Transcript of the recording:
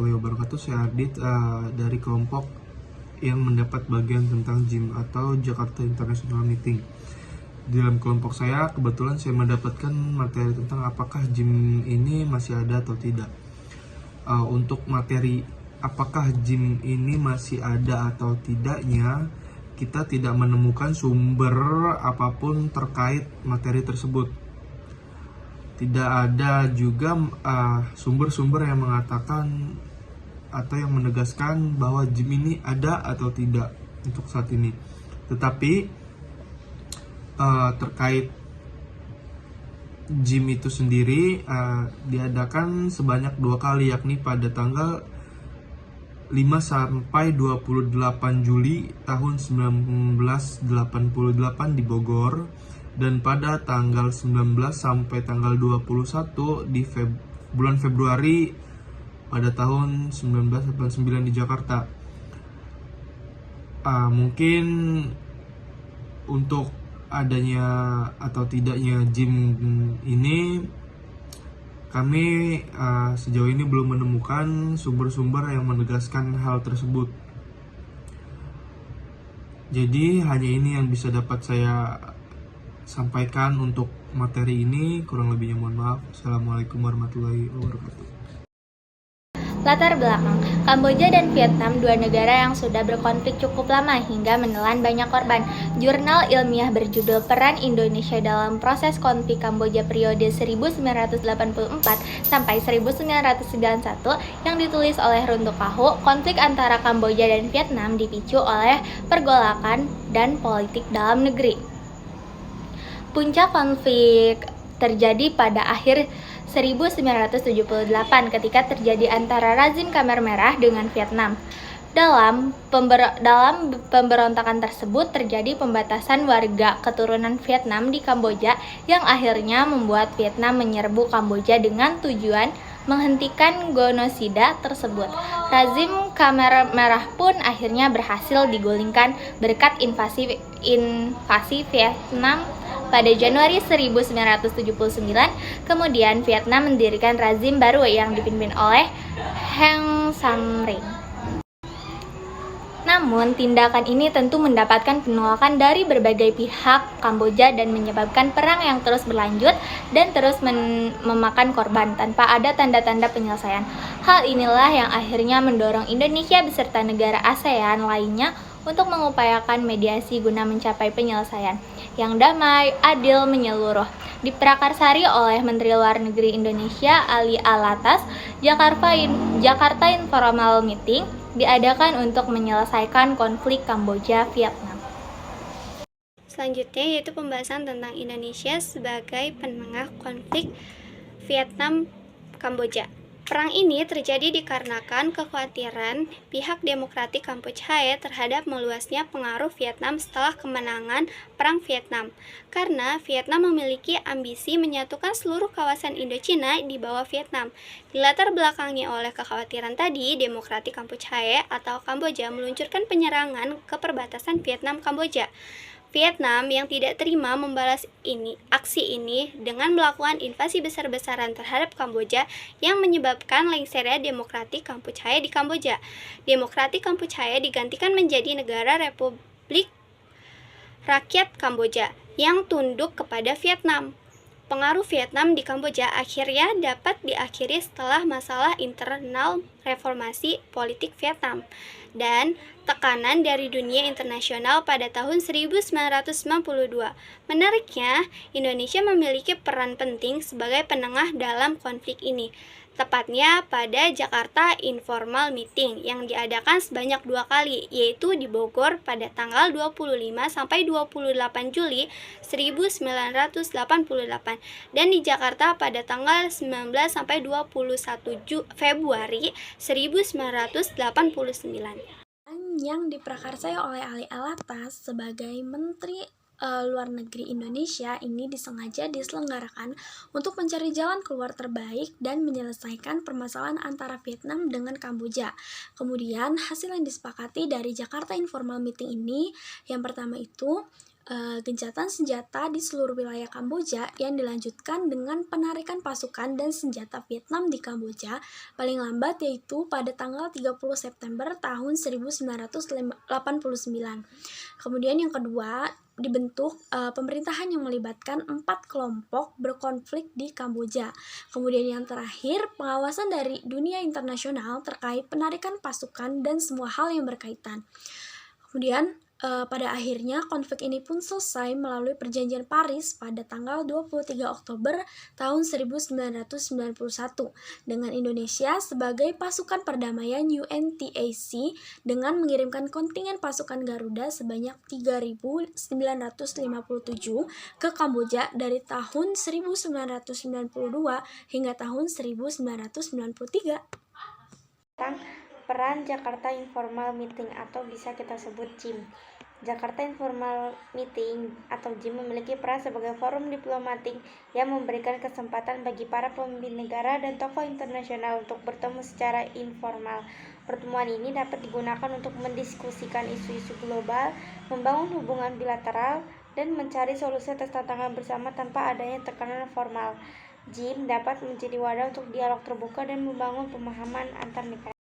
warahmatullahi wabarakatuh. Saya Ardit dari kelompok yang mendapat bagian tentang JIM atau Jakarta International Meeting. Di dalam kelompok saya kebetulan saya mendapatkan materi tentang apakah JIM ini masih ada atau tidak. Untuk materi apakah JIM ini masih ada atau tidaknya, kita tidak menemukan sumber apapun terkait materi tersebut. Tidak ada juga sumber-sumber yang mengatakan atau yang menegaskan bahwa JIM ini ada atau tidak untuk saat ini. Tetapi terkait JIM itu sendiri diadakan sebanyak 2 kali, yakni pada tanggal 5 sampai 28 Juli tahun 1988 di Bogor, dan pada tanggal 19 sampai tanggal 21 di bulan Februari pada tahun 1989 di Jakarta. Mungkin untuk adanya atau tidaknya JIM ini, kami sejauh ini belum menemukan sumber-sumber yang menegaskan hal tersebut. Jadi hanya ini yang bisa dapat saya sampaikan untuk materi ini. Kurang lebihnya mohon maaf. Assalamualaikum warahmatullahi wabarakatuh. Latar belakang, Kamboja dan Vietnam, dua negara yang sudah berkonflik cukup lama hingga menelan banyak korban. Jurnal ilmiah berjudul Peran Indonesia dalam Proses Konflik Kamboja periode 1984 sampai 1991 yang ditulis oleh Runtuh Kahu, konflik antara Kamboja dan Vietnam dipicu oleh pergolakan dan politik dalam negeri. Puncak konflik terjadi pada akhir 1978 ketika terjadi antara rezim Khmer Merah dengan Vietnam. Dalam pemberontakan tersebut terjadi pembatasan warga keturunan Vietnam di Kamboja yang akhirnya membuat Vietnam menyerbu Kamboja dengan tujuan menghentikan genosida tersebut. Rezim Khmer Merah pun akhirnya berhasil digulingkan berkat invasi Vietnam pada Januari 1979. Kemudian Vietnam mendirikan rezim baru yang dipimpin oleh Heng Samrin. Namun, tindakan ini tentu mendapatkan penolakan dari berbagai pihak Kamboja dan menyebabkan perang yang terus berlanjut dan terus memakan korban tanpa ada tanda-tanda penyelesaian. Hal inilah yang akhirnya mendorong Indonesia beserta negara ASEAN lainnya untuk mengupayakan mediasi guna mencapai penyelesaian yang damai, adil, menyeluruh. Diprakarsari oleh Menteri Luar Negeri Indonesia Ali Alatas, Jakarta Informal Meeting diadakan untuk menyelesaikan konflik Kamboja-Vietnam. Selanjutnya yaitu pembahasan tentang Indonesia sebagai penengah konflik Vietnam-Kamboja. Perang ini terjadi dikarenakan kekhawatiran pihak Demokratik Kampuchea terhadap meluasnya pengaruh Vietnam setelah kemenangan Perang Vietnam. Karena Vietnam memiliki ambisi menyatukan seluruh kawasan Indochina di bawah Vietnam. Dilatar belakangi oleh kekhawatiran tadi, Demokratik Kampuchea atau Kamboja meluncurkan penyerangan ke perbatasan Vietnam-Kamboja. Vietnam yang tidak terima membalas aksi ini dengan melakukan invasi besar-besaran terhadap Kamboja yang menyebabkan lengsernya Demokratik Kampuchea di Kamboja. Demokratik Kampuchea digantikan menjadi negara Republik Rakyat Kamboja yang tunduk kepada Vietnam. Pengaruh Vietnam di Kamboja akhirnya dapat diakhiri setelah masalah internal reformasi politik Vietnam dan tekanan dari dunia internasional pada tahun 1992. Menariknya, Indonesia memiliki peran penting sebagai penengah dalam konflik ini, tepatnya pada Jakarta Informal Meeting yang diadakan sebanyak 2 kali, yaitu di Bogor pada tanggal 25 sampai 28 Juli 1988 dan di Jakarta pada tanggal 19 sampai 21 Februari 1989. Yang diprakarsai oleh Ali Alatas sebagai Menteri Luar Negeri Indonesia ini disengaja diselenggarakan untuk mencari jalan keluar terbaik dan menyelesaikan permasalahan antara Vietnam dengan Kamboja. Kemudian hasil yang disepakati dari Jakarta Informal Meeting ini, yang pertama itu gencatan senjata di seluruh wilayah Kamboja yang dilanjutkan dengan penarikan pasukan dan senjata Vietnam di Kamboja paling lambat yaitu pada tanggal 30 September tahun 1989. Kemudian yang kedua, dibentuk pemerintahan yang melibatkan 4 kelompok berkonflik di Kamboja. Kemudian yang terakhir, pengawasan dari dunia internasional terkait penarikan pasukan dan semua hal yang berkaitan. Kemudian pada akhirnya konflik ini pun selesai melalui perjanjian Paris pada tanggal 23 Oktober tahun 1991 dengan Indonesia sebagai pasukan perdamaian UNTAC dengan mengirimkan kontingen pasukan Garuda sebanyak 3.957 ke Kamboja dari tahun 1992 hingga tahun 1993. Peran Jakarta Informal Meeting atau bisa kita sebut JIM. Jakarta Informal Meeting atau JIM memiliki peran sebagai forum diplomatik yang memberikan kesempatan bagi para pemimpin negara dan tokoh internasional untuk bertemu secara informal. Pertemuan ini dapat digunakan untuk mendiskusikan isu-isu global, membangun hubungan bilateral, dan mencari solusi atas tantangan bersama tanpa adanya tekanan formal. JIM dapat menjadi wadah untuk dialog terbuka dan membangun pemahaman antar negara.